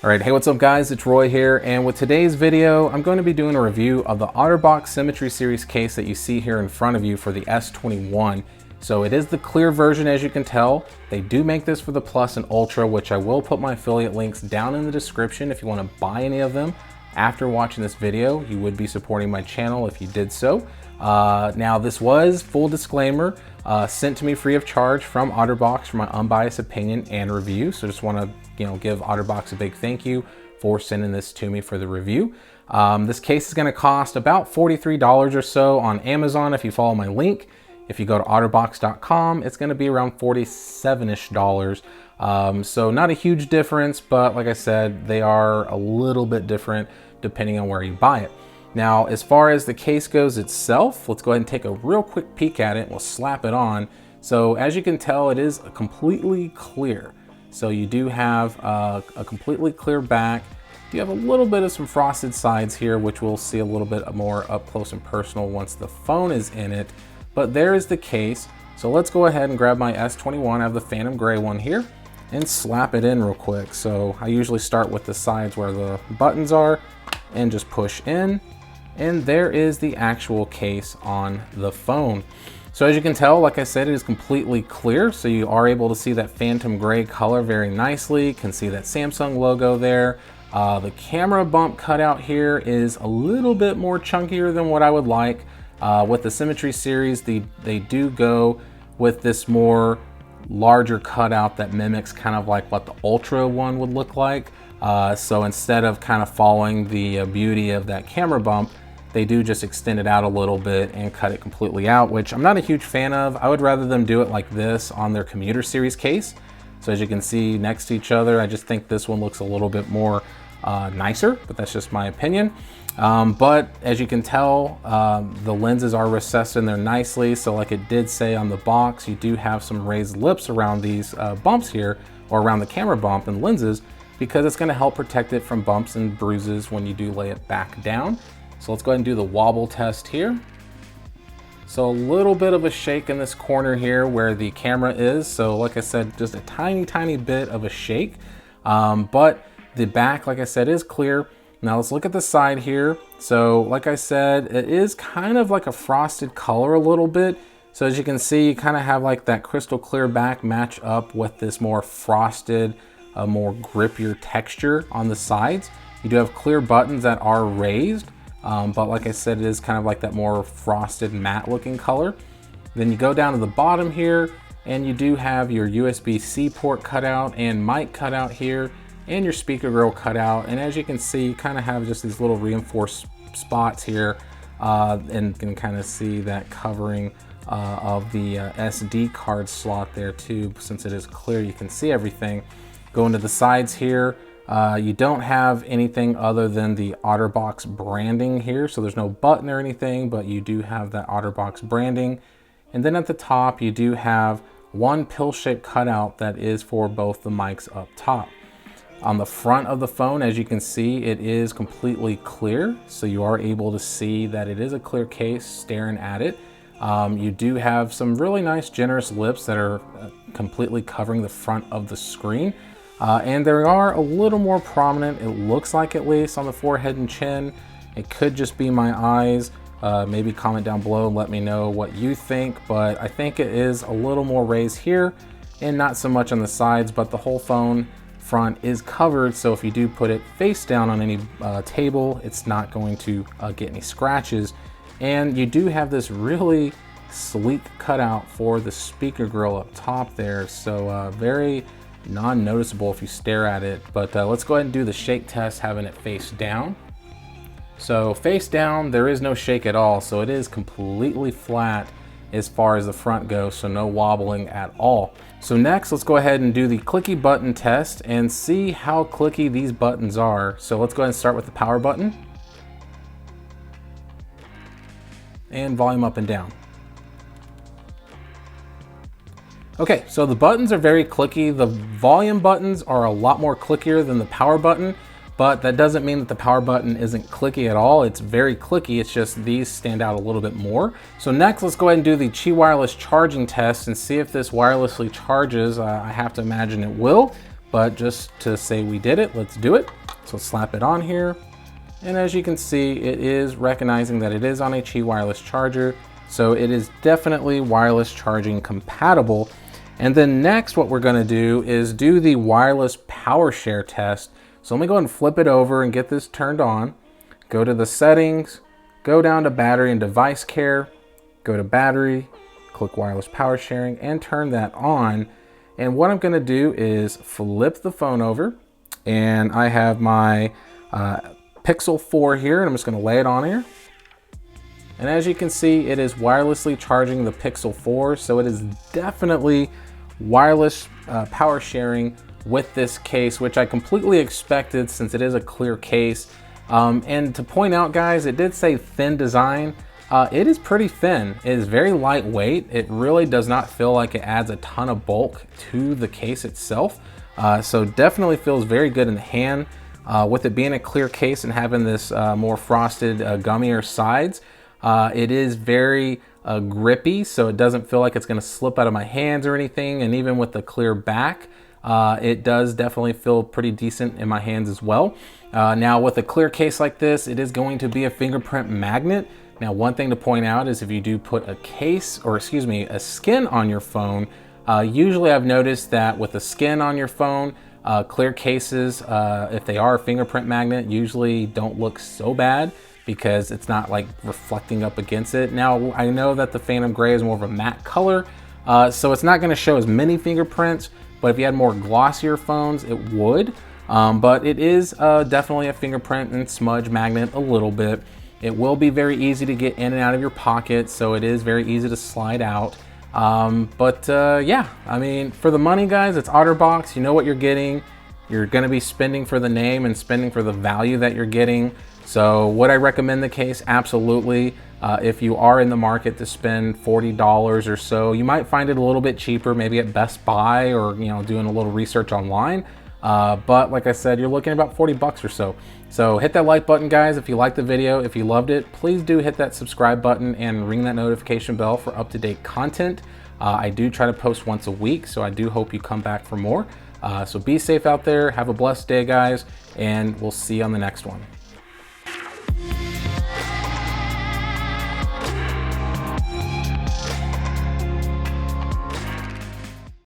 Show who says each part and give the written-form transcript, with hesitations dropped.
Speaker 1: All right, hey, what's up guys? It's Roy here, and with today's video, I'm going to be doing a review of the Otterbox Symmetry Series case that you see here in front of you for the S21. So it is the clear version, as you can tell. They do make this for the Plus and Ultra, which I will put my affiliate links down in the description if you want to buy any of them. After watching this video, you would be supporting my channel if you did so. Now this was, full disclaimer, sent to me free of charge from Otterbox for my unbiased opinion and review. So just want to give Otterbox a big thank you for sending this to me for the review. This case is going to cost about $43 or so on Amazon if you follow my link. If you go to otterbox.com, it's going to be around $47-ish. So not a huge difference, but like I said, they are a little bit different depending on where you buy it. Now, as far as the case goes itself, let's go ahead and take a real quick peek at it. We'll slap it on. So as you can tell, it is completely clear. So you do have a completely clear back. You have a little bit of some frosted sides here, which we'll see a little bit more up close and personal once the phone is in it. But there is the case. So let's go ahead and grab my S21. I have the Phantom Gray one here and slap it in real quick. So I usually start with the sides where the buttons are and just push in. And there is the actual case on the phone. So as you can tell, like I said, it is completely clear. So you are able to see that Phantom Gray color very nicely. You can see that Samsung logo there. The camera bump cutout here is a little bit more chunkier than what I would like. With the Symmetry Series, they do go with this more larger cutout that mimics kind of like what the Ultra one would look like. So instead of kind of following the beauty of that camera bump, they do just extend it out a little bit and cut it completely out, which I'm not a huge fan of. I would rather them do it like this on their Commuter Series case. So as you can see next to each other, I just think this one looks a little bit more nicer, but that's just my opinion. But as you can tell, the lenses are recessed in there nicely. So like it did say on the box, you do have some raised lips around these bumps here, or around the camera bump and lenses, because it's gonna help protect it from bumps and bruises when you do lay it back down. So let's go ahead and do the wobble test here. So a little bit of a shake in this corner here where the camera is. So like I said, just a tiny bit of a shake. But the back, like I said, is clear. Now let's look at the side here. So like I said, it is kind of like a frosted color a little bit. So as you can see, you kind of have like that crystal clear back match up with this more frosted, more grippier texture on the sides. You do have clear buttons that are raised. But like I said, it is kind of like that more frosted matte looking color. Then you go down to the bottom here and you do have your USB-C port cutout and mic cutout here and your speaker grill cutout. And as you can see, you kind of have just these little reinforced spots here and can kind of see that covering of the SD card slot there too. Since it is clear, you can see everything. Going to the sides here. You don't have anything other than the Otterbox branding here, so there's no button or anything, but you do have that Otterbox branding. And then at the top, you do have one pill-shaped cutout that is for both the mics up top. On the front of the phone, as you can see, it is completely clear, so you are able to see that it is a clear case staring at it. You do have some really nice generous lips that are completely covering the front of the screen. And they are a little more prominent, it looks like, at least on the forehead and chin. It could just be my eyes. Maybe comment down below and let me know what you think, but I think it is a little more raised here and not so much on the sides, but the whole phone front is covered, so if you do put it face down on any table, it's not going to get any scratches. And you do have this really sleek cutout for the speaker grill up top there, so very non-noticeable if you stare at it. But let's go ahead and do the shake test having it face down. So face down, there is no shake at all, so it is completely flat as far as the front goes, so no wobbling at all. So next, let's go ahead and do the clicky button test and see how clicky these buttons are. So let's go ahead and start with the power button and volume up and down. Okay, so the buttons are very clicky. The volume buttons are a lot more clickier than the power button, but that doesn't mean that the power button isn't clicky at all. It's very clicky, it's just these stand out a little bit more. So next, let's go ahead and do the Qi wireless charging test and see if this wirelessly charges. I have to imagine it will, but just to say we did it, let's do it. So slap it on here. And as you can see, it is recognizing that it is on a Qi wireless charger. So it is definitely wireless charging compatible. And then next, what we're gonna do is do the wireless power share test. So let me go ahead and flip it over and get this turned on. Go to the settings, go down to battery and device care, go to battery, click wireless power sharing and turn that on. And what I'm gonna do is flip the phone over, and I have my Pixel 4 here, and I'm just gonna lay it on here. And as you can see, it is wirelessly charging the Pixel 4, so it is definitely wireless power sharing with this case, which I completely expected since it is a clear case. And to point out, guys, it did say thin design. It is pretty thin. It is very lightweight. It really does not feel like it adds a ton of bulk to the case itself. So definitely feels very good in the hand. With it being a clear case and having this more frosted, gummier sides, it is very grippy, so it doesn't feel like it's gonna slip out of my hands or anything. And even with the clear back, it does definitely feel pretty decent in my hands as well. Now with a clear case like this, it is going to be a fingerprint magnet. Now, one thing to point out is if you do put a case, or excuse me, a skin on your phone, usually I've noticed that with a skin on your phone, clear cases, if they are a fingerprint magnet, usually don't look so bad because it's not like reflecting up against it. Now, I know that the Phantom Gray is more of a matte color, so it's not gonna show as many fingerprints, but if you had more glossier phones, it would. But it is definitely a fingerprint and smudge magnet a little bit. It will be very easy to get in and out of your pocket, so it is very easy to slide out. Yeah, I mean, for the money, guys, it's Otterbox. You know what you're getting. You're gonna be spending for the name and spending for the value that you're getting. So would I recommend the case? Absolutely. If you are in the market to spend $40 or so, you might find it a little bit cheaper, maybe at Best Buy or, you know, doing a little research online. But like I said, you're looking at about 40 bucks or so. So hit that like button, guys, if you liked the video. If you loved it, please do hit that subscribe button and ring that notification bell for up-to-date content. I do try to post once a week, so I do hope you come back for more. So be safe out there. Have a blessed day, guys, and we'll see you on the next one.